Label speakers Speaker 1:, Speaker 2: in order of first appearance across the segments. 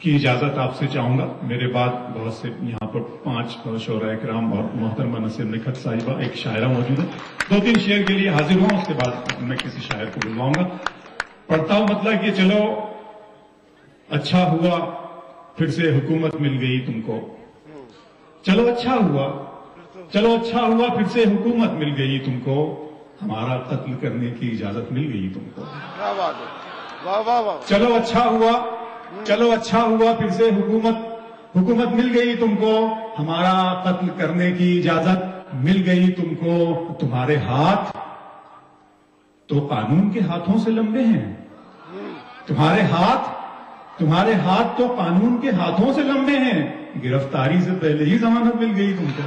Speaker 1: کی اجازت آپ سے چاہوں گا. میرے بعد بہت سے یہاں پر 5 شعراء کرام اور محترمہ نصیر نکھت صاحبہ ایک شاعرہ موجود ہے. 2-3 شعر کے لیے حاضر ہوں, اس کے بعد میں کسی شاعر کو بلواؤں گا. پڑھتا ہوں مطلب کہ چلو اچھا ہوا پھر سے حکومت مل گئی تم کو. چلو اچھا ہوا پھر سے حکومت مل گئی تم کو. ہمارا قتل کرنے کی اجازت مل گئی تم کو. چلو اچھا ہوا پھر سے حکومت مل گئی تم کو. ہمارا قتل کرنے کی اجازت مل گئی تم کو. تمہارے ہاتھ تو قانون کے ہاتھوں سے لمبے ہیں. تمہارے ہاتھ تو قانون کے ہاتھوں سے لمبے ہیں. گرفتاری سے پہلے ہی ضمانت مل گئی تم کو.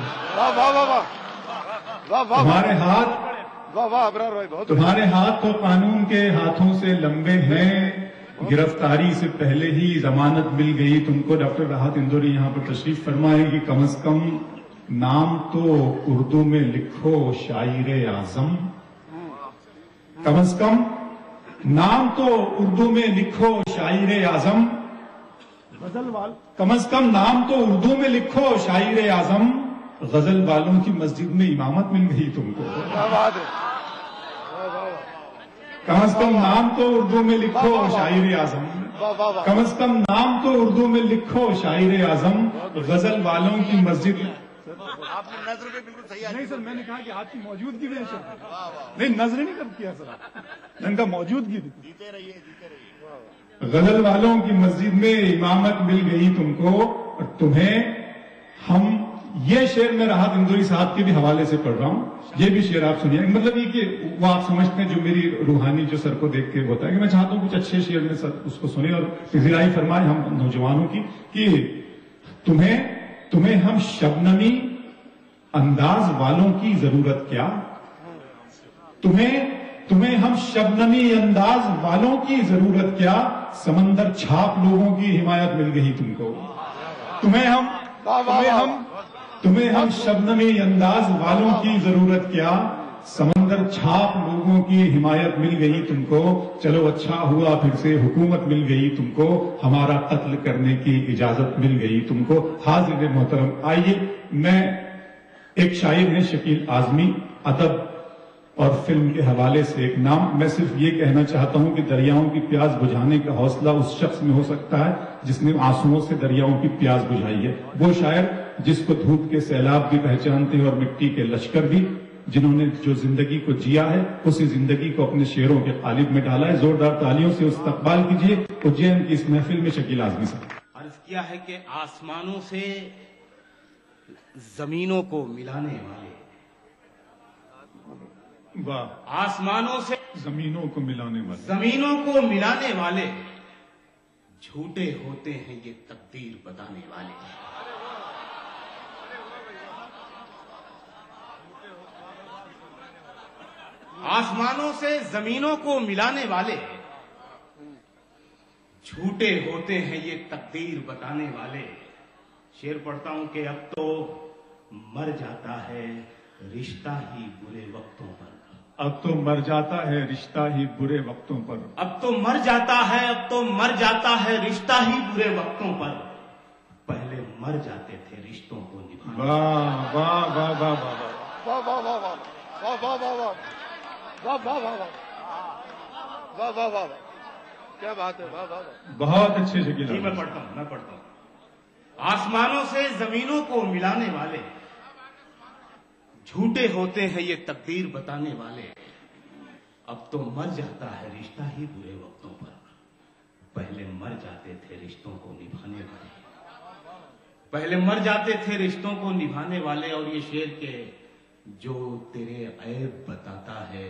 Speaker 1: تمہارے ہاتھ تو قانون کے ہاتھوں سے لمبے ہیں. گرفتاری سے پہلے ہی ضمانت مل گئی تم کو. ڈاکٹر راحت اندوری یہاں پر تشریف فرمائے کہ کم از کم نام تو اردو میں لکھو شاعر اعظم. کم از کم نام تو اردو میں لکھو شاعر اعظم. کم از کم نام تو اردو میں لکھو شاعر اعظم. غزل والوں کی مسجد میں امامت مل گئی تم کو. کم از کم نام تو اردو میں لکھو شاعر اعظم. کم از کم نام تو اردو میں لکھو شاعر اعظم. غزل والوں کی مسجد میں.
Speaker 2: آپ نے نظر میں بالکل صحیح.
Speaker 1: نہیں سر, میں نے کہا کہ آپ کی موجودگی میں نہیں, نظر نہیں کر کیا سر, ان کا موجودگی.
Speaker 2: جیتے رہیے.
Speaker 1: غزل والوں کی مسجد میں امامت مل گئی تم کو. اور تمہیں ہم یہ شعر میں راحت اندوری صاحب کے بھی حوالے سے پڑھ رہا ہوں. یہ بھی شعر آپ سنیے. مطلب یہ کہ وہ آپ سمجھتے ہیں جو میری روحانی جو سر کو دیکھ کے ہوتا ہے کہ میں چاہتا ہوں کچھ اچھے شعر میں سر اس کو سنیں اور پذیرائی فرمائیں ہم نوجوانوں کی کہ تمہیں ہم شبنمی انداز والوں کی ضرورت کیا. تمہیں ہم شبنمی انداز والوں کی ضرورت کیا. سمندر چھاپ لوگوں کی حمایت مل گئی تم کو. تمہیں ہم شبنمی انداز والوں کی ضرورت کیا. سمندر چھاپ لوگوں کی حمایت مل گئی تم کو. چلو اچھا ہوا پھر سے حکومت مل گئی تم کو. ہمارا قتل کرنے کی اجازت مل گئی تم کو. حاضر محترم, آئیے میں ایک شاعر ہیں شکیل اعظمی, ادب اور فلم کے حوالے سے ایک نام. میں صرف یہ کہنا چاہتا ہوں کہ دریاؤں کی پیاس بجھانے کا حوصلہ اس شخص میں ہو سکتا ہے جس نے آنسوؤں سے دریاؤں کی پیاس بجھائی ہے. وہ شاعر جس کو دھوپ کے سیلاب بھی پہچانتے ہیں اور مٹی کے لشکر بھی, جنہوں نے جو زندگی کو جیا ہے اسی زندگی کو اپنے شعروں کے قالب میں ڈالا ہے. زوردار تالیوں سے استقبال کیجیے اجین کی اس محفل میں شکیل اعظمی صاحب.
Speaker 3: عرض کیا ہے کہ آسمانوں سے زمینوں کو ملانے والے, آسمانوں سے
Speaker 1: زمینوں کو
Speaker 3: ملانے والے جھوٹے ہوتے ہیں یہ تقدیر بتانے والے. آسمانوں سے زمینوں کو ملانے والے جھوٹے ہوتے ہیں یہ تقدیر بتانے والے. شعر پڑھتا ہوں کہ اب تو مر جاتا ہے رشتہ ہی برے وقتوں پر.
Speaker 1: اب تو مر جاتا ہے رشتہ ہی برے وقتوں پر.
Speaker 3: اب تو مر جاتا ہے رشتہ ہی برے وقتوں پر. پہلے مر جاتے تھے رشتوں کو نبھانے.
Speaker 1: واہ واہ واہ واہ واہ واہ
Speaker 2: واہ واہ واہ, کیا بات ہے.
Speaker 1: بہت اچھے شکیل.
Speaker 3: جی میں پڑھتا ہوں. آسمانوں سے زمینوں کو ملانے والے جھوٹے ہوتے ہیں یہ تقدیر بتانے والے. اب تو مر جاتا ہے رشتہ ہی برے وقتوں پر. پہلے مر جاتے تھے رشتوں کو نبھانے والے. پہلے مر جاتے تھے رشتوں کو نبھانے والے. اور یہ شعر کہ جو تیرے عیب بتاتا ہے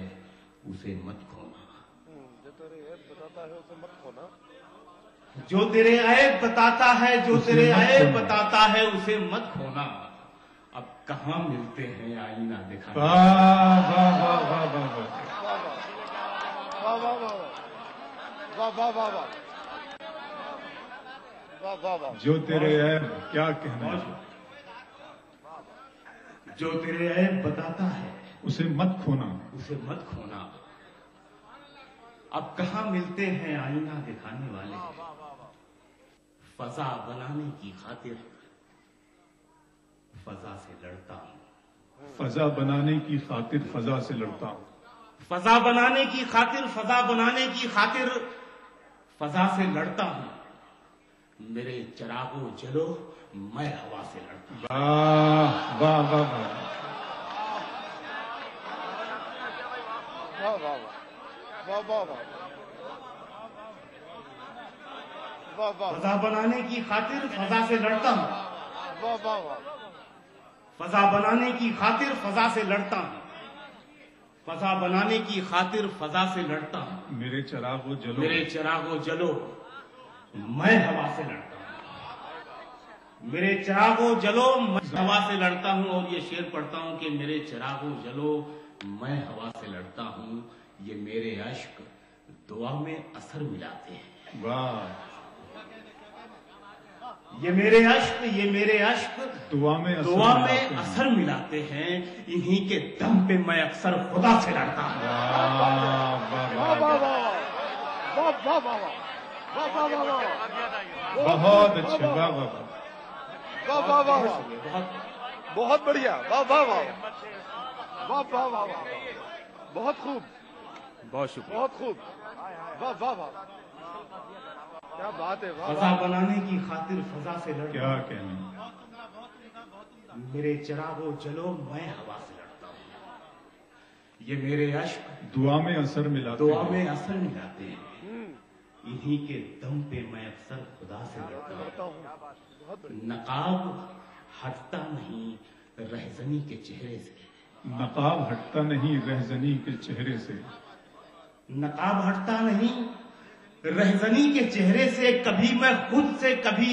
Speaker 3: اسے مت کھونا. جو تیرے عیب بتاتا ہے اسے مت کھونا. اب کہاں ملتے ہیں آئینہ دکھانے.
Speaker 1: جو تیرے عیب کیا کہنا,
Speaker 3: جو تیرے عیب بتاتا ہے
Speaker 1: اسے مت کھونا.
Speaker 3: اب کہاں ملتے ہیں آئینہ دکھانے والے. फजा बनाने की खातिर फजा से लड़ता हूं,
Speaker 1: फजा बनाने की खातिर फजा से लड़ता हूं,
Speaker 3: फजा बनाने की खातिर, फजा बनाने की खातिर फजा से लड़ता हूं। मेरे चिरागो जलो, मैं हवा से लड़ता हूं।
Speaker 1: वाह वाह वाह वाह,
Speaker 2: वाह वाह वाह वाह वाह वाह वाह
Speaker 3: फजा बनाने की खातिर फजा से लड़ता हूं,
Speaker 2: वाह वाह वाह
Speaker 3: फजा बनाने की खातिर फजा से लड़ता हूं, फजा बनाने की खातिर फजा से लड़ता हूं।
Speaker 1: मेरे चिरागो जलो,
Speaker 3: मेरे चिरागो जलो, मैं हवा से लड़ता हूं। मेरे चिरागो जलो, मैं हवा से लड़ता हूं। और ये शेर पढ़ता हूं कि मेरे चिरागो जलो, मैं हवा से लड़ता हूं। ये मेरे अश्क दुआ में असर मिलाते हैं।
Speaker 1: वाह,
Speaker 3: ये मेरे अश्क
Speaker 1: दुआ में
Speaker 3: दुआ में
Speaker 1: मिलाते हैं।
Speaker 3: असर मिलाते हैं। इन्हीं के दम पे मैं अक्सर खुदा से लड़ता हूं।
Speaker 1: वाह वाह
Speaker 2: वाह
Speaker 1: वाह,
Speaker 2: वाह वाह वाह वाह वाह वाह वाह वाह
Speaker 1: बहुत अच्छे, वाह वाह वाह,
Speaker 2: वाह वाह वाह वाह
Speaker 3: बहुत
Speaker 2: बहुत बढ़िया, वाह वाह वाह वाह वाह वाह वाह, बहुत खूब,
Speaker 3: बहुत शुक्रिया।
Speaker 2: बहुत खूब, वाह वाह वाह, क्या बात है, वाह
Speaker 3: फजा बनाने की खातिर फजा से लड़ता
Speaker 1: क्या
Speaker 3: हूं।
Speaker 1: कहने,
Speaker 3: मेरे चिरागो जलो, मैं हवा से लड़ता हूं। ये मेरे अश्क
Speaker 1: दुआ में असर मिलाते
Speaker 3: दुआ
Speaker 1: हैं।
Speaker 3: में असर मिलाते हैं। इन्हीं के दम पे मैं अक्सर खुदा से लड़ता
Speaker 2: करता
Speaker 3: हूं।
Speaker 2: हूँ, बहुत बढ़िया,
Speaker 3: नकाब हटता नहीं रहजनी के चेहरे से,
Speaker 1: नकाब हटता नहीं रहजनी के चेहरे से,
Speaker 3: नकाब हटता नहीं रहजनी के चेहरे से। कभी मैं खुद से, कभी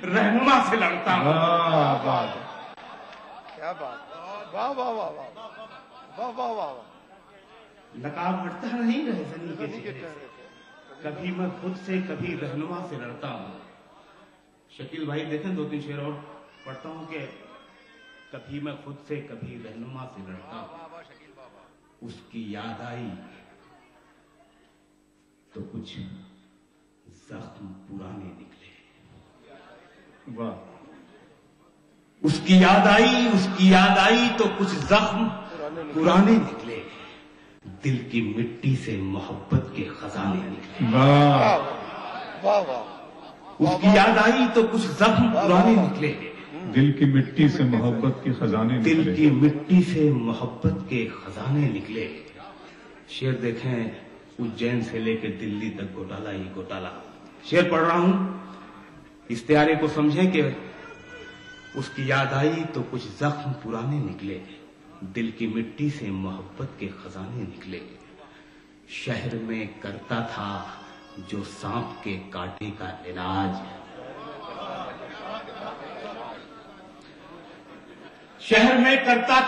Speaker 3: रहनुमा से लड़ता हूं।
Speaker 1: वाह वाह,
Speaker 2: क्या बात, वाह वाह वाह वाह वाह वाह वाह वाह,
Speaker 3: नकाब हटता नहीं रहजनी के
Speaker 2: रजनी के
Speaker 3: चेहरे से।
Speaker 2: चेहरे से,
Speaker 3: कभी मैं खुद से, कभी रहनुमा से लड़ता हूं। शकील भाई देखें, 2-3 शेर और पढ़ता हूं कि कभी मैं खुद से, कभी रहनुमा से लड़ता हूं। उसकी याद आई तो कुछ जख्म पुराने निकले।
Speaker 1: वाह,
Speaker 3: उसकी याद आई तो कुछ जख्म पुराने निकले। दिल की मिट्टी से मोहब्बत के खजाने निकले।
Speaker 1: वाह,
Speaker 2: वाह वाह,
Speaker 3: उसकी याद आई तो कुछ जख्म पुराने निकले।
Speaker 1: दिल की मिट्टी से मोहब्बत के खजाने
Speaker 3: दिल
Speaker 1: निकले।
Speaker 3: की मिट्टी से मोहब्बत के खजाने निकले। शेर देखें, उज्जैन से लेकर दिल्ली तक घोटाला ही घोटाला। शेर पढ़ रहा हूं, इस्तियारे को समझें कि उसकी याद आई तो कुछ जख्म पुराने निकले। दिल की मिट्टी से मोहब्बत के खजाने निकले। शहर में करता था जो सांप के कांटे का इलाज, शहर में करता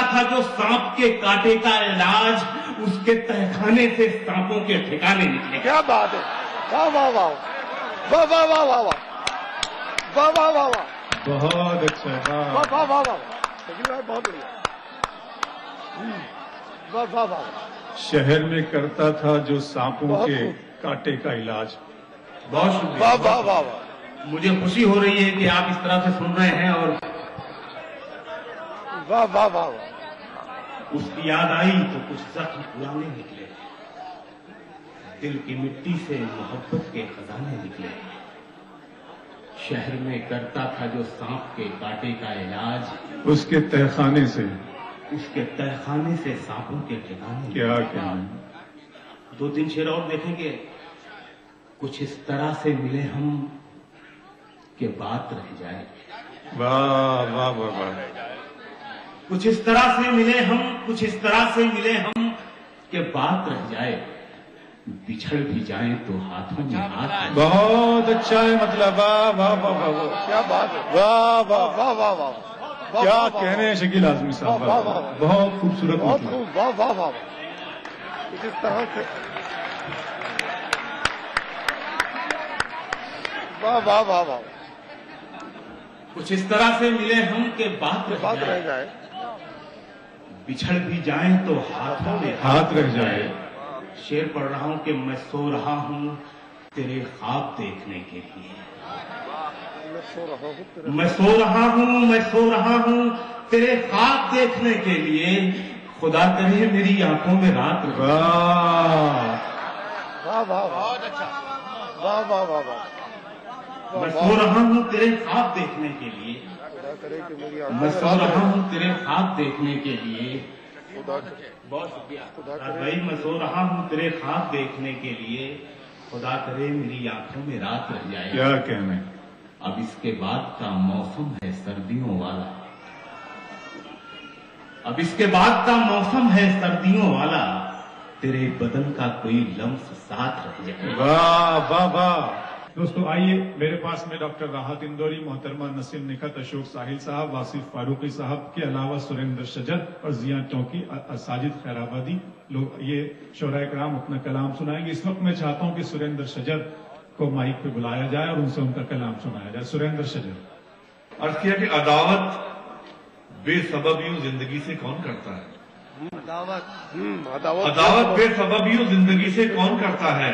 Speaker 3: था जो सांप के कांटे का इलाज। उसके तहखाने से सांपों के ठिकाने निकले।
Speaker 2: क्या बात है, वाह वाह वाह वाह वाह वाह वाह वाह वाह वाह वाह,
Speaker 1: बहुत अच्छा,
Speaker 2: वाह
Speaker 1: वाह
Speaker 2: वाह वाह वाह, शकील भाई बहुत बढ़िया, वाह वाह वाह,
Speaker 1: शहर में करता था जो सांपों
Speaker 2: बहुत
Speaker 1: के
Speaker 2: खूब।
Speaker 1: कांटे का इलाज।
Speaker 3: बहुत
Speaker 2: वाह
Speaker 3: शुक्रिया।
Speaker 2: वाह वाह वाह,
Speaker 3: मुझे खुशी हो रही है कि आप इस तरह से सुन रहे हैं। और
Speaker 2: वाह वाह वाह वाह,
Speaker 3: उसकी याद आई तो कुछ जख्म पुराने निकले। दिल की मिट्टी से मोहब्बत के खजाने निकले। शहर में करता था जो सांप के कांटे का इलाज।
Speaker 1: उसके तहखाने से
Speaker 3: उसके तहखाने से सांपों के ठिकाने
Speaker 1: क्या
Speaker 3: निकले।
Speaker 1: कहने,
Speaker 3: 2-3 शेर और देखेंगे। कुछ इस तरह से मिले हम कि बात रह जाए।
Speaker 1: वाह वाह वाह वाह,
Speaker 3: कुछ इस तरह से मिले हम कि बात रह जाए। बिछड़ भी जाएं तो हाथों में हाथ रह जाए।
Speaker 1: बहुत अच्छा है, मतलब वाह वाह वाह वाह वाह,
Speaker 2: क्या बात है,
Speaker 1: वाह वाह,
Speaker 2: वाह वाह वाह,
Speaker 1: क्या कहने हैं शकील आजमी साहब,
Speaker 2: वाह, वाह, वाह।
Speaker 1: बहुत खूबसूरत
Speaker 2: बहुत
Speaker 1: मतलब।
Speaker 2: खूब, वाह वाह वाह, कुछ इस तरह से, वाह वाह वाह वाह,
Speaker 3: कुछ इस तरह से मिले हम कि बात
Speaker 2: बात
Speaker 3: रह
Speaker 2: रह
Speaker 3: जाए।
Speaker 2: जाए,
Speaker 3: बिछड़ भी जाएं तो हाथों में
Speaker 1: हाथ रह जाए।
Speaker 3: शेर पढ़ रहा हूं कि मैं सो रहा हूं تیرے خواب دیکھنے کے لیے.
Speaker 2: میں سو رہا ہوں
Speaker 3: میں سو رہا ہوں تیرے خواب دیکھنے کے لیے. خدا کرے میری آنکھوں میں رات رہے.
Speaker 2: واہ واہ واہ واہ واہ واہ واہ.
Speaker 3: میں سو رہا ہوں تیرے خواب دیکھنے کے لیے.
Speaker 2: خدا کرے کہ میری
Speaker 3: میں سو رہا ہوں تیرے خواب دیکھنے کے لیے.
Speaker 2: بہت شکریہ.
Speaker 3: بھائی میں سو رہا ہوں تیرے خواب دیکھنے کے لیے. خدا کرے میری آنکھوں میں رات رہ جائے.
Speaker 1: کیا کہنے.
Speaker 3: اب اس کے بعد کا موسم ہے سردیوں والا. اب اس کے بعد کا موسم ہے سردیوں والا. تیرے بدن کا کوئی لمس ساتھ رہ جائے.
Speaker 1: واہ واہ واہ. دوستو آئیے میرے پاس میں ڈاکٹر راحت اندوری، محترمہ نسیم نکھت، اشوک ساحل صاحب، واصف فاروقی صاحب کے علاوہ سریندر شجر اور زیاں ٹونکی، ساجد خیر آبادی لوگ یہ شعراء کرام اپنا کلام سنائیں گے. اس وقت میں چاہتا ہوں کہ سریندر شجر کو مائک پہ بلایا جائے اور ان سے ان کا کلام سنایا جائے. سریندر شجر.
Speaker 4: عرض کیا کہ عداوت بے سبب یوں زندگی سے کون کرتا ہے؟ عداوت بے سبب یوں زندگی سے کون کرتا ہے؟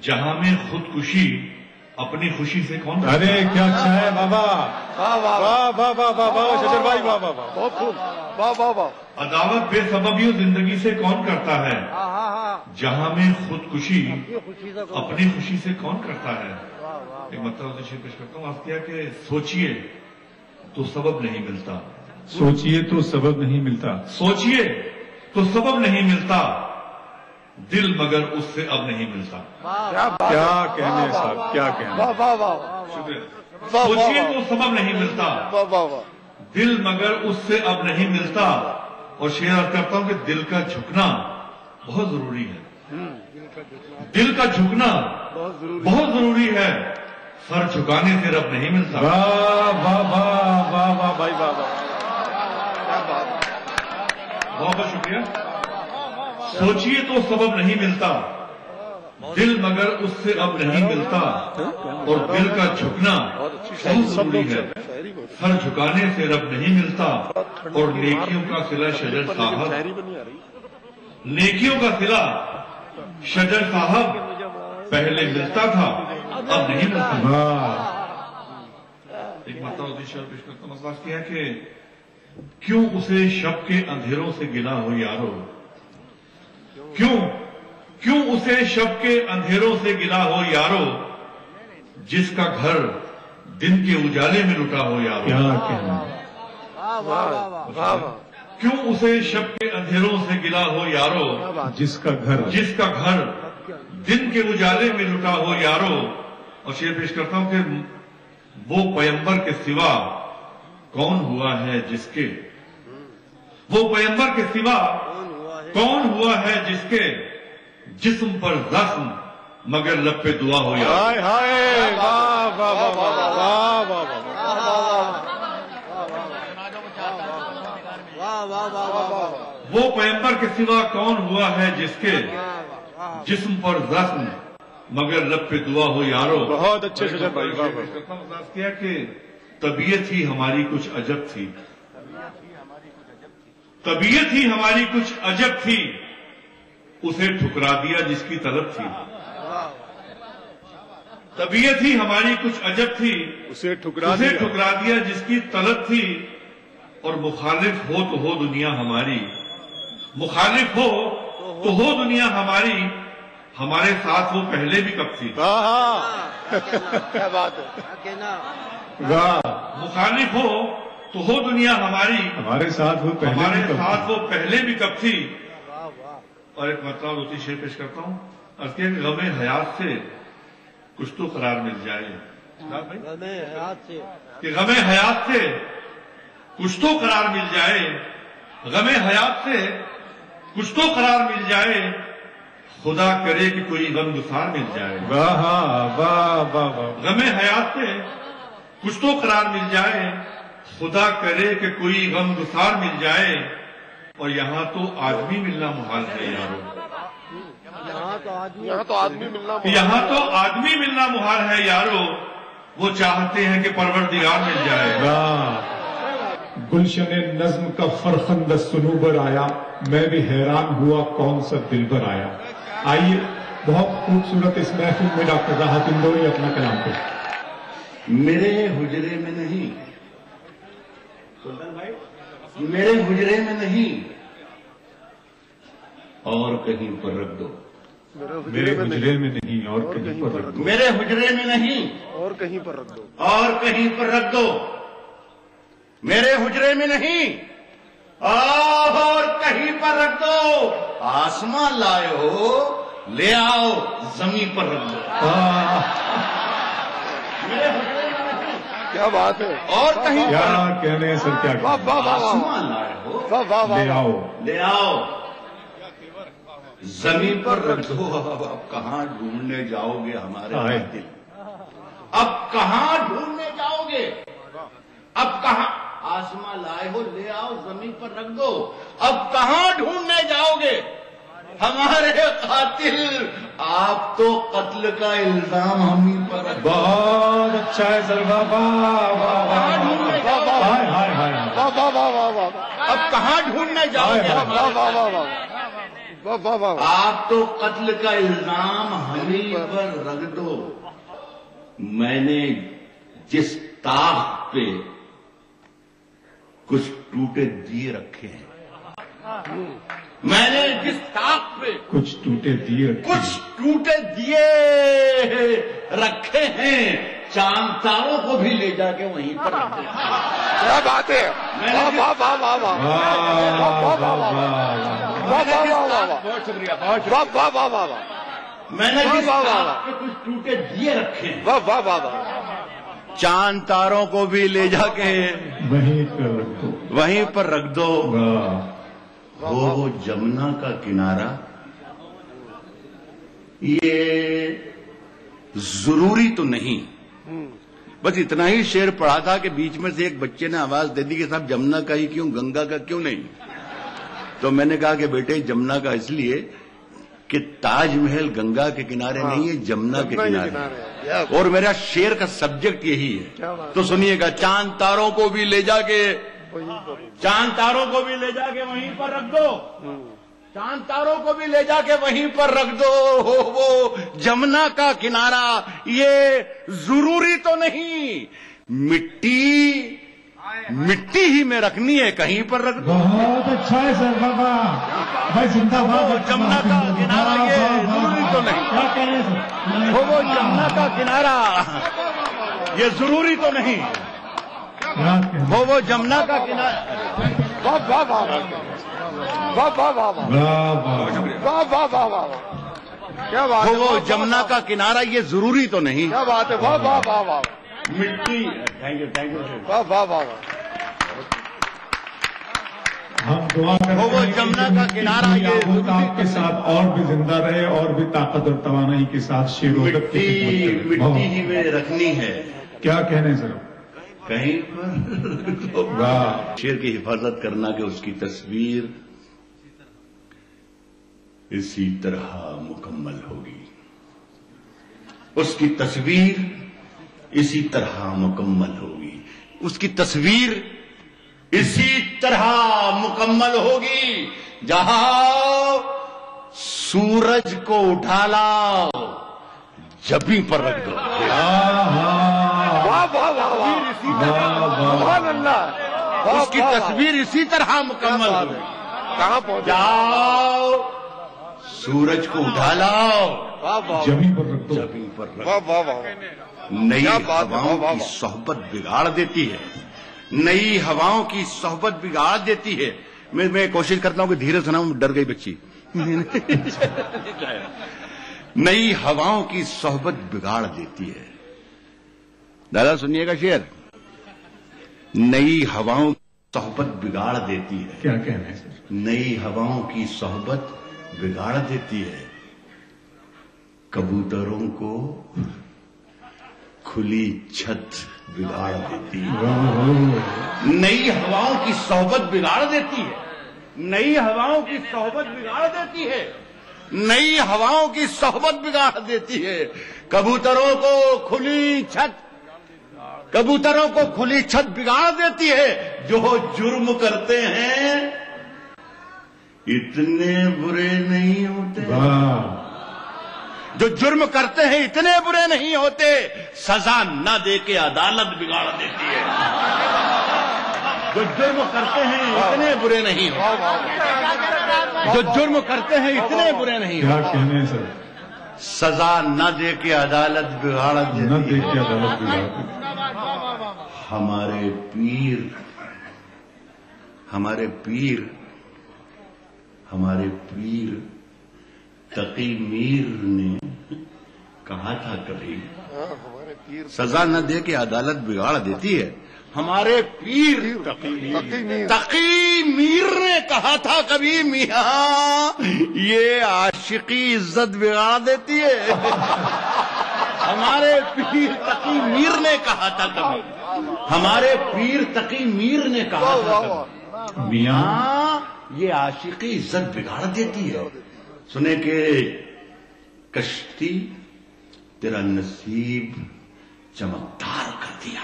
Speaker 4: جہاں میں خودکشی اپنی خوشی سے کون کرتا ہے؟
Speaker 1: ارے کیا اچھا ہے بابا.
Speaker 2: واہ واہ
Speaker 1: واہ واہ واہ واہ واہ شجر بھائی واہ واہ واہ.
Speaker 2: بہت خوب. واہ واہ واہ.
Speaker 4: عداوت بے سبب یوں زندگی سے کون کرتا ہے؟
Speaker 2: ہاں ہاں ہاں.
Speaker 4: جہاں میں خودکشی
Speaker 2: خوشی سے
Speaker 4: اپنی خوشی سے کون کرتا ہے؟ ایک مطلب سے پیش کرتا ہوں. عرض کیا کہ سوچئے تو سبب نہیں ملتا.
Speaker 1: سوچئے تو سبب نہیں ملتا.
Speaker 4: سوچئے تو سبب نہیں ملتا. دل مگر اس سے اب نہیں ملتا.
Speaker 1: کیا کہنے صاحب کیا کہنے.
Speaker 2: واہ واہ واہ.
Speaker 4: شکریہ. سوچئے تو سبب نہیں ملتا.
Speaker 2: واہ واہ واہ.
Speaker 4: دل مگر اس سے اب نہیں ملتا. اور شعر عرض کرتا ہوں کہ دل کا جھکنا بہت ضروری ہے. دل کا جھکنا بہت ضروری ہے. سر جھکانے سے رب نہیں ملتا.
Speaker 1: واہ واہ واہ واہ واہ بھائی واہ واہ.
Speaker 4: بہت بہت شکریہ. سوچئے تو سبب نہیں ملتا. دل مگر اس سے اب نہیں ملتا. اور دل کا جھکنا بہت ضروری ہے. سر جھکانے سے رب نہیں ملتا. اور نیکیوں کا صلہ شجر صاحب نیکیوں کا صلہ شجر صاحب پہلے ملتا تھا اب نہیں ملتا. ایک مرتبہ شعر پیش کرتا ہوں. مسئلہ کیا ہے کہ کیوں اسے شب کے اندھیروں سے گلا ہو یارو. کیوں اسے شب کے اندھیروں سے گلا ہو یارو. جس کا گھر دن کے اجالے میں لٹا ہو یارو.
Speaker 1: کیا کہنے.
Speaker 4: کیوں اسے شب کے اندھیروں سے گلا ہو یارو.
Speaker 1: جس کا گھر
Speaker 4: دن کے اجالے میں لٹا ہو یارو. اور شعر پیش کرتا ہوں کہ وہ پیمبر کے سوا کون ہوا ہے جس کے جسم پر زخم مگر لب پہ دعا ہو یارو.
Speaker 1: ہائے ہائے واہ واہ واہ واہ واہ واہ.
Speaker 4: وہ پیمبر کے سوا کون ہوا ہے جس کے جسم پر زخم مگر لب پہ دعا ہو یارو.
Speaker 1: بہت اچھے شجر بھائی واہ واہ.
Speaker 4: کیا کہ طبیعت ہی ہماری کچھ عجب تھی. طبیعت ہی ہماری کچھ عجب تھی. اسے ٹھکرا دیا جس کی طلب تھی. طبیعت ہی ہماری کچھ عجب تھی.
Speaker 1: اسے ٹھکرا
Speaker 4: دیا جس کی طلب تھی. اور مخالف ہو تو ہو دنیا ہماری. مخالف ہو تو ہو دنیا ہماری. ہمارے ساتھ وہ پہلے بھی کب تھی.
Speaker 2: کیا بات ہے.
Speaker 4: مخالف ہو تو ہو دنیا ہماری.
Speaker 1: ہمارے ساتھ وہ
Speaker 4: پہلے بھی کب تھی. اور ایک مطلب ہوتی شعر پیش کرتا ہوں. عرض کیا کہ غم حیات سے کچھ تو قرار مل جائے. کہ غم حیات سے کچھ تو قرار مل جائے. غم حیات سے کچھ تو قرار مل جائے. خدا کرے کہ کوئی غم گسار مل جائے. غم حیات سے کچھ تو قرار مل جائے. خدا کرے کہ کوئی غم گسار مل جائے. اور یہاں تو آدمی ملنا محال ہے یارو.
Speaker 2: یہاں تو
Speaker 4: آدمی ملنا محال ہے یارو. وہ چاہتے ہیں کہ پروردگار مل جائے.
Speaker 1: گلشن نظم کا فرخندہ سنوبر آیا. میں بھی حیران ہوا کون سا دلبر آیا. آئیے बहुत खूबसूरत इस महफिल में डॉक्टर राहत इंदौरी अपना कलाम पेश।
Speaker 3: मेरे हुजरे में नहीं, सुल्तान भाई, मेरे हुजरे में नहीं और कहीं पर रख दो।
Speaker 1: मेरे हुजरे में नहीं और कहीं पर रख दो।
Speaker 3: मेरे हुजरे में नहीं
Speaker 2: और कहीं पर रख दो।
Speaker 3: और कहीं पर रख दो। मेरे हुजरे में नहीं और कहीं पर रख दो। आसमां लाए हो, ले आओ, जमीन पर रख दो। मेरे हुजरे में नहीं,
Speaker 2: क्या बात है।
Speaker 3: और कहीं
Speaker 1: क्या
Speaker 3: पर
Speaker 1: कहने हैं सर, क्या
Speaker 2: वाह वाह वाह
Speaker 3: आसमां लाए हो,
Speaker 2: वाह वाह
Speaker 1: ले
Speaker 2: वाह।
Speaker 1: आओ।
Speaker 3: ले आओ, जमीन पर रख दो। अब कहां ढूंढने जाओगे हमारे
Speaker 1: आए।
Speaker 3: दिल? अब कहां ढूंढने जाओगे? अब कहां? आसमां लाए हो, ले आओ, जमीन पर रख दो। अब कहां ढूंढने जाओगे हमारे कातिल? आप तो कत्ल का इल्जाम हम ही पर रख दो।
Speaker 1: बहुत अच्छा है सर, वाह वाह वाह वाह हाय हाय हाय।
Speaker 2: वाह वाह वाह वाह वाह।
Speaker 3: अब कहां ढूंढने जाओगे
Speaker 2: वाह
Speaker 3: हमारे?
Speaker 2: वाह वाह वाह वाह वाह वाह।
Speaker 3: आप तो कत्ल का इल्जाम हम ही पर रख दो। मैंने जिस ताख पे कुछ टूटे दिए रखे हैं, मैंने जिस ताख पे
Speaker 1: कुछ टूटे दिए
Speaker 3: कुछ टूटे दिए रखे हैं, चांद तारों को भी ले जाके वहीं पर रख दो।
Speaker 2: क्या बात है। वाह वाह वाह वाह वाह।
Speaker 1: वाह वाह वाह वाह।
Speaker 2: वाह वाह वाह वाह।
Speaker 3: बहुत शुक्रिया, बहुत शुक्रिया।
Speaker 2: वाह वाह वाह वाह वाह।
Speaker 3: मैंने जिस
Speaker 2: वाह, वाह, वाह।
Speaker 3: ताख पे कुछ टूटे दिए रखे हैं,
Speaker 2: वाह वाह वाह वाह।
Speaker 3: चांद तारों को भी ले जाके
Speaker 1: वहीं पर रख दो।
Speaker 3: वहीं पर रख दो।
Speaker 1: वाह
Speaker 3: वो जमुना का किनारा, ये जरूरी तो नहीं। बस इतना ही शेर पढ़ा था कि बीच में से एक बच्चे ने आवाज दे दी कि साहब जमुना का ही क्यों, गंगा का क्यों नहीं? तो मैंने कहा कि बेटे जमुना का इसलिए कि ताजमहल गंगा के किनारे नहीं है, जमुना के किनारे है। और मेरा शेर का सब्जेक्ट यही है। तो सुनिएगा, चांद तारों को भी ले जाके, चांद तारों को भी ले जाके वहीं पर रख दो। चांद तारों को भी ले जाके वहीं पर रख दो। वो जमुना का किनारा, ये जरूरी तो नहीं। मिट्टी मिट्टी ही में रखनी है, कहीं पर रख दो।
Speaker 1: बहुत अच्छा है सर, बाबा भाई जिंदाबाद।
Speaker 3: वो जमुना का किनारा, ये जरूरी तो नहीं।
Speaker 1: क्या कह रहे हैं सर?
Speaker 3: वो जमुना का किनारा, ये जरूरी तो नहीं।
Speaker 1: क्या कह रहे हैं?
Speaker 3: वो जमुना का किनारा।
Speaker 2: वाह वाह वाह वाह। वाह वाह वाह वाह।
Speaker 1: वाह वाह।
Speaker 2: वाह वाह वाह वाह। क्या बात है।
Speaker 3: वो जमुना का किनारा, ये जरूरी तो नहीं।
Speaker 2: क्या बात है। वाह वाह वाह वाह।
Speaker 3: मिट्टी, थैंक यू थैंक यू।
Speaker 2: वाह वाह वाह वाह।
Speaker 1: हम दुआ करते
Speaker 3: वो
Speaker 1: हैं कि
Speaker 3: जमुना का किनारा, ये
Speaker 1: याकूत आपके साथ और भी जिंदा रहे और भी ताकत और तवानाई के साथ शेरोदत की
Speaker 3: मिट्टी
Speaker 1: खिदमत करे।
Speaker 3: मिट्टी
Speaker 1: बहुत।
Speaker 3: ही में रखनी है,
Speaker 1: क्या कहने हैं सर?
Speaker 3: कहीं पर
Speaker 1: वाह
Speaker 3: शेर की हिफाजत करना कि उसकी तस्वीर इसी तरह मुकम्मल होगी। उसकी तस्वीर इसी तरह मुकम्मल होगी। उसकी तस्वीर इसी तरह मुकम्मल होगी। जहां सूरज को उठा लाओ, जबी पर रख दो।
Speaker 2: वाह वाह वाह वाह। सुभान अल्लाह। वाह,
Speaker 3: उसकी
Speaker 2: वाह, वाह।
Speaker 3: तस्वीर इसी तरह मुकम्मल होगी।
Speaker 2: कहाँ पहुंचे?
Speaker 3: जाओ, सूरज को उठा लाओ,
Speaker 2: वाह वाह
Speaker 1: जमीन पर रख दो।
Speaker 3: जमीन पर रख।
Speaker 2: वाह वाह वाह।
Speaker 3: नई
Speaker 2: क्या बात है,
Speaker 3: हवाओं
Speaker 2: वाह,
Speaker 3: की
Speaker 2: वाह।
Speaker 3: सोहबत बिगाड़ देती है। नई हवाओं की सोहबत बिगाड़ देती है। मैं कोशिश करता हूं कि धीरे सुनाऊं, डर गई बच्ची। नई हवाओं की सोहबत बिगाड़ देती है। दादा सुनिएगा शेर, नई हवाओं की सोहबत बिगाड़ देती है।
Speaker 1: क्या कहने हैं सर?
Speaker 3: नई हवाओं की सोहबत बिगाड़ देती है। कबूतरों को खुली छत बिगाड़ देती है। नई हवाओं की सोहबत बिगाड़ देती है। नई हवाओं की सोहबत बिगाड़ देती है। नई हवाओं की सोहबत बिगाड़ देती है। कबूतरों को खुली छत, कबूतरों को खुली छत बिगाड़ देती है। जो जुर्म करते हैं इतने बुरे नहीं होते।
Speaker 1: वाह
Speaker 3: जो जुर्म करते हैं इतने बुरे नहीं होते, सजा न दे के अदालत बिगाड़ देती है। जो जुर्म करते हैं इतने बुरे नहीं होते, जो जुर्म करते हैं इतने बुरे नहीं
Speaker 1: क्या
Speaker 3: होते,
Speaker 1: कहने हैं सर?
Speaker 3: सजा न दे के अदालत बिगाड़
Speaker 1: न
Speaker 3: देती
Speaker 1: देख
Speaker 3: है।
Speaker 1: के अदालत बिगाड़
Speaker 3: हमारे पीर तकी मीर ने कहा था कभी,
Speaker 2: हमारे पीर
Speaker 3: सजा न दे के अदालत बिगाड़ देती है। हमारे पीर तकी मीर ने कहा था कभी, मियां ये आशिकी इज्जत बिगाड़ देती है। हमारे पीर तकी मीर ने कहा था कभी, हमारे पीर तकी मीर ने कहा था कभी, मियां ये आशिकी इज्जत बिगाड़ देती है। सुने के कश्ती तेरा नसीब चमकदार कर दिया,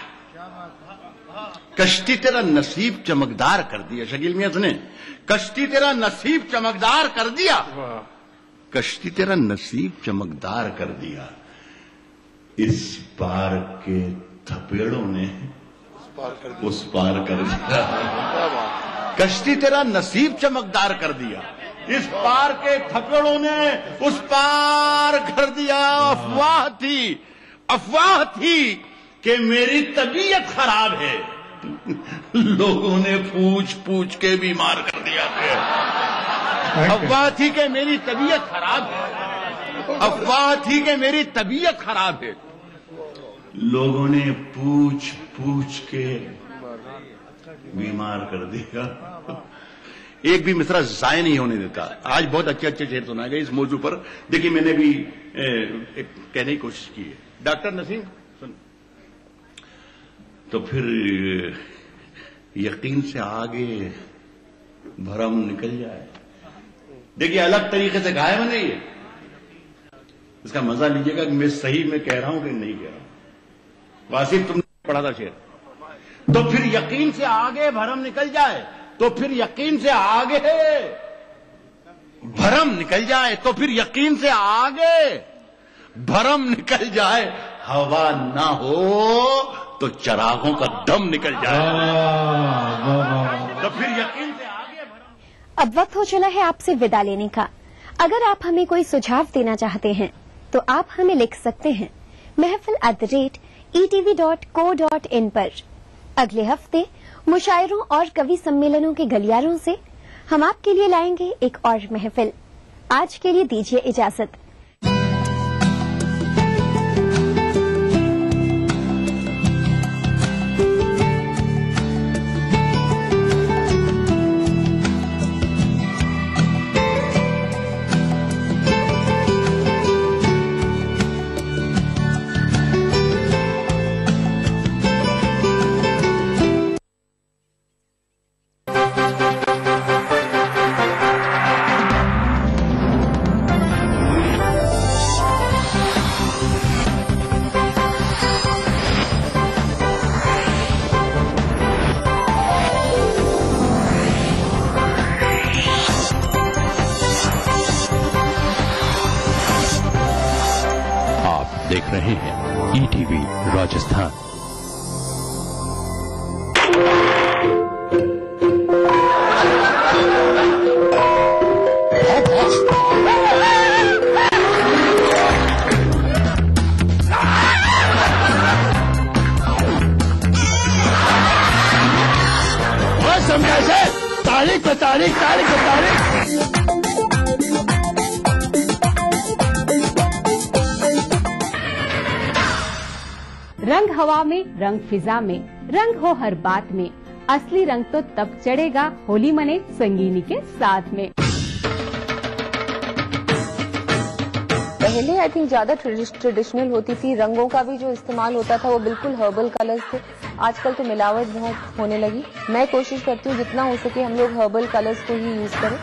Speaker 3: कश्ती तेरा नसीब चमकदार कर दिया। शकील मियां सुने, कश्ती तेरा नसीब चमकदार कर दिया, कश्ती तेरा नसीब चमकदार कर दिया। इस पार के थपेड़ों ने उस पार कर दिया। कश्ती तेरा नसीब चमकदार कर दिया, इस पार के थपेड़ों ने उस पार कर दिया। अफवाह थी कि मेरी तबीयत खराब है, लोगों ने पूछ पूछ के बीमार कर दिया है। अफवाह थी कि मेरी तबीयत खराब है, अफवाह थी कि मेरी तबीयत खराब है, लोगों ने पूछ पूछ के बीमार कर दिया। एक भी मिसरा जाया नहीं होने देता। आज बहुत अच्छे अच्छे शेर सुनाए गए इस मौजू पर। देखिए मैंने भी एक कहने की कोशिश की है। डॉक्टर नसीम सुन, तो फिर यकीन से आगे भरम निकल जाए। देखिए अलग तरीके से गाया मैंने ये, इसका मजा लीजिएगा कि मैं सही में कह रहा हूं कि नहीं कह रहा हूं। वासिफ तुमने पढ़ा था शेर। तो फिर यकीन से आगे भरम निकल जाए, तो फिर यकीन से आगे भरम निकल जाए, तो फिर यकीन से आगे भरम निकल जाए। हवा ना हो तो चरागों का दम निकल जाए, तो फिर यकीन से आगे भरम।
Speaker 5: अब वक्त हो चला है आपसे विदा लेने का। अगर आप हमें कोई सुझाव देना चाहते हैं तो आप हमें लिख सकते हैं महफिल@etv.co.in पर। अगले हफ्ते मुशायरों और कवि सम्मेलनों के गलियारों से हम आपके लिए लाएंगे एक और महफिल। आज के लिए दीजिए इजाजत।
Speaker 6: देख रहे हैं ईटीवी राजस्थान।
Speaker 2: तारीख पे तारीख, तारीख पे तारीख।
Speaker 7: रंग हवा में, रंग फिजा में, रंग हो हर बात में। असली रंग तो तब चढ़ेगा होली मने संगीनी के साथ में।
Speaker 8: पहले आई थिंक ज्यादा ट्रेडिशनल होती थी, रंगों का भी जो इस्तेमाल होता था वो बिल्कुल हर्बल कलर्स थे। आजकल तो मिलावट बहुत होने लगी। मैं कोशिश करती हूँ जितना हो सके हम लोग हर्बल कलर्स को ही यूज करें।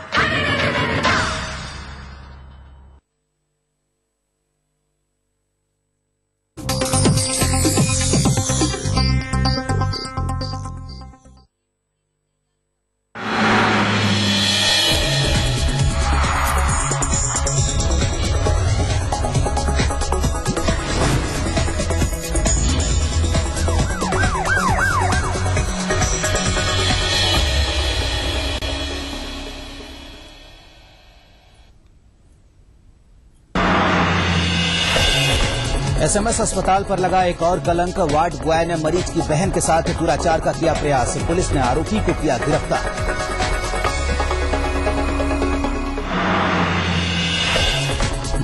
Speaker 9: एसएमएस अस्पताल पर लगा एक और कलंक। वार्ड बॉय ने मरीज की बहन के साथ दुराचार का किया प्रयास। पुलिस ने आरोपी को किया गिरफ्तार।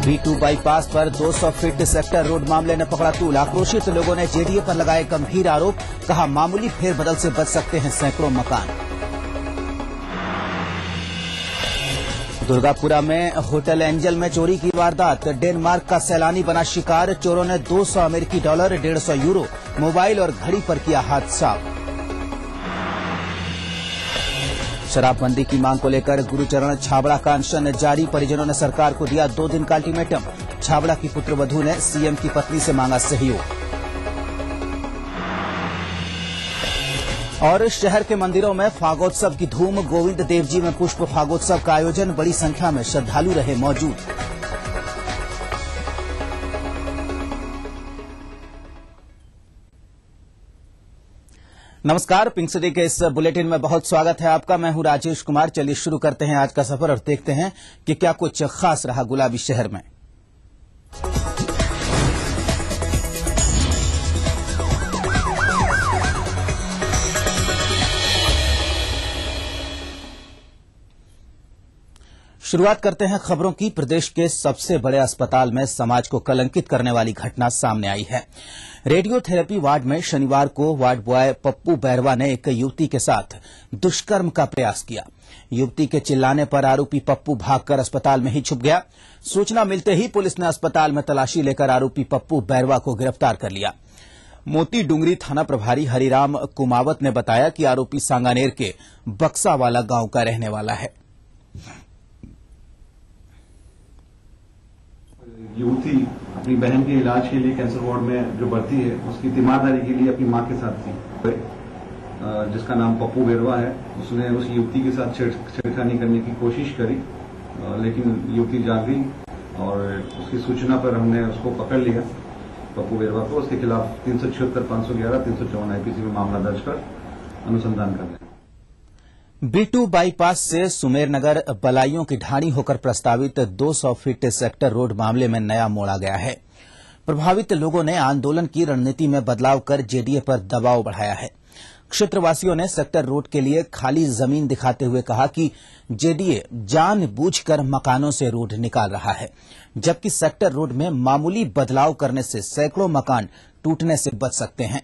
Speaker 9: B2 बाईपास पर 200 फीट सेक्टर रोड मामले ने पकड़ा तूल। आक्रोशित लोगों ने जेडीए पर लगाए गंभीर आरोप। कहा, मामूली फेरबदल से बच सकते हैं सैकड़ों मकान। दुर्गापुरा में होटल एंजल में चोरी की वारदात। डेनमार्क का सैलानी बना शिकार। चोरों ने 200 अमेरिकी डॉलर, 150 यूरो, मोबाइल और घड़ी पर किया हाथ साफ। शराबबंदी की मांग को लेकर गुरुचरण छाबड़ा का अनशन जारी। परिजनों ने सरकार को दिया 2 दिन का अल्टीमेटम। छाबड़ा की पुत्रवधू ने सीएम की पत्नी से मांगा सहयोग। और शहर के मंदिरों में फागोत्सव की धूम। गोविंद देव जी में पुष्प फागोत्सव का आयोजन। बड़ी संख्या में श्रद्धालु रहे मौजूद। नमस्कार, पिंक सिटी के इस बुलेटिन में बहुत स्वागत है आपका। मैं हूं राजेश कुमार। चलिए शुरू करते हैं आज का सफर और देखते हैं कि क्या कुछ खास रहा गुलाबी शहर में। शुरुआत करते हैं खबरों की। प्रदेश के सबसे बड़े अस्पताल में समाज को कलंकित करने वाली घटना सामने आई है। रेडियोथेरेपी वार्ड में शनिवार को वार्ड बॉय पप्पू बैरवा ने एक युवती के साथ दुष्कर्म का प्रयास किया। युवती के चिल्लाने पर आरोपी पप्पू भागकर अस्पताल में ही छुप गया। सूचना मिलते ही पुलिस ने अस्पताल में तलाशी लेकर आरोपी पप्पू बैरवा को गिरफ्तार कर लिया। मोती डुंगरी थाना प्रभारी हरिराम कुमावत ने बताया कि आरोपी सांगानेर के बक्सावाला गांव का रहने वाला है।
Speaker 10: युवती अपनी बहन के इलाज के लिए कैंसर वार्ड में जो भर्ती है, उसकी तीमारदारी के लिए अपनी मां के साथ थी, जिसका नाम पप्पू बैरवा है। उसने उस युवती के साथ छेड़खानी करने की कोशिश करी, लेकिन युवती जाग गई और उसकी सूचना पर हमने उसको पकड़ लिया, पप्पू बैरवा को। उसके खिलाफ 376, 511, 354 आईपीसी में मामला दर्ज कर अनुसंधान कर रहे हैं।
Speaker 9: B2 बाईपास से सुमेरनगर बलाइयों की ढाणी होकर प्रस्तावित 200 फीट सेक्टर रोड मामले में नया मोड़ आ गया है। प्रभावित लोगों ने आंदोलन की रणनीति में बदलाव कर जेडीए पर दबाव बढ़ाया है। क्षेत्रवासियों ने सेक्टर रोड के लिए खाली जमीन दिखाते हुए कहा कि जेडीए जानबूझकर मकानों से रोड निकाल रहा है, जबकि सेक्टर रोड में मामूली बदलाव करने से सैकड़ों मकान टूटने से बच सकते हैं।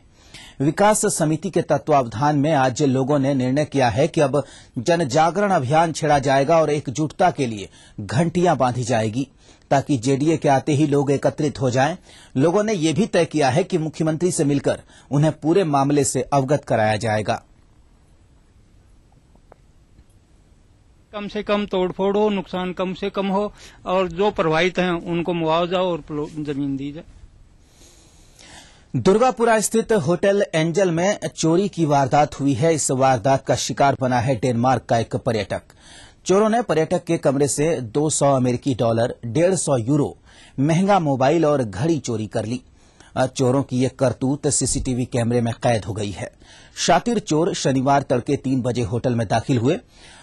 Speaker 9: विकास समिति के तत्वावधान में आज लोगों ने निर्णय किया है कि अब जन जागरण अभियान छेड़ा जाएगा और एकजुटता के लिए घंटियां बांधी जाएगी, ताकि जेडीए के आते ही लोग एकत्रित हो जाएं। लोगों ने यह भी तय किया है कि मुख्यमंत्री से मिलकर उन्हें पूरे मामले से अवगत कराया जाएगा।
Speaker 11: कम से कम तोड़फोड़ हो, नुकसान कम से कम हो और जो प्रभावित हैं उनको मुआवजा और जमीन दी जाए।
Speaker 9: दुर्गापुरा स्थित होटल एंजल में चोरी की वारदात हुई है। इस वारदात का शिकार बना है डेनमार्क का एक पर्यटक। चोरों ने पर्यटक के कमरे से 200 अमेरिकी डॉलर, 150 यूरो, महंगा मोबाइल और घड़ी चोरी कर ली। चोरों की यह करतूत सीसीटीवी कैमरे में कैद हो गई है। शातिर चोर शनिवार तड़के 3 बजे होटल में दाखिल हुए।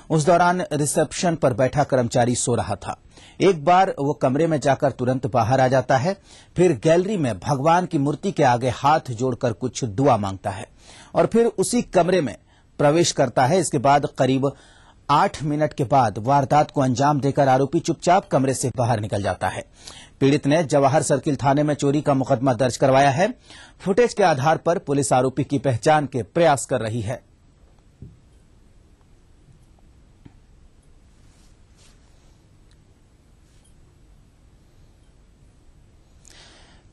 Speaker 9: उस दौरान रिसेप्शन पर बैठा कर्मचारी सो रहा था। एक बार वो कमरे में जाकर तुरंत बाहर आ जाता है, फिर गैलरी में भगवान की मूर्ति के आगे हाथ जोड़कर कुछ दुआ मांगता है और फिर उसी कमरे में प्रवेश करता है। इसके बाद करीब 8 मिनट के बाद वारदात को अंजाम देकर आरोपी चुपचाप कमरे से बाहर निकल जाता है। पीड़ित ने जवाहर सर्किल थाने में चोरी का मुकदमा दर्ज करवाया है। फुटेज के आधार पर पुलिस आरोपी की पहचान के प्रयास कर रही है।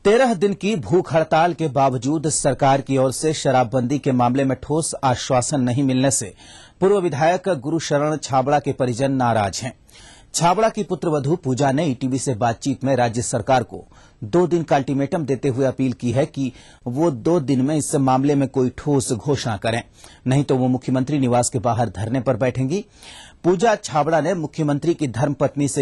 Speaker 9: तेरह दिन की भूख हड़ताल के बावजूद सरकार की ओर से शराबबंदी के मामले में ठोस आश्वासन नहीं मिलने से पूर्व विधायक गुरुशरण छाबड़ा के परिजन नाराज हैं। छाबड़ा की पुत्रवधू पूजा ने ईटीवी से बातचीत में राज्य सरकार को 2 दिन का अल्टीमेटम देते हुए अपील की है कि वो 2 दिन में इस मामले में कोई ठोस घोषणा करें, नहीं तो वो मुख्यमंत्री निवास के बाहर धरने पर बैठेंगी। पूजा छाबड़ा ने मुख्यमंत्री की धर्मपत्नी से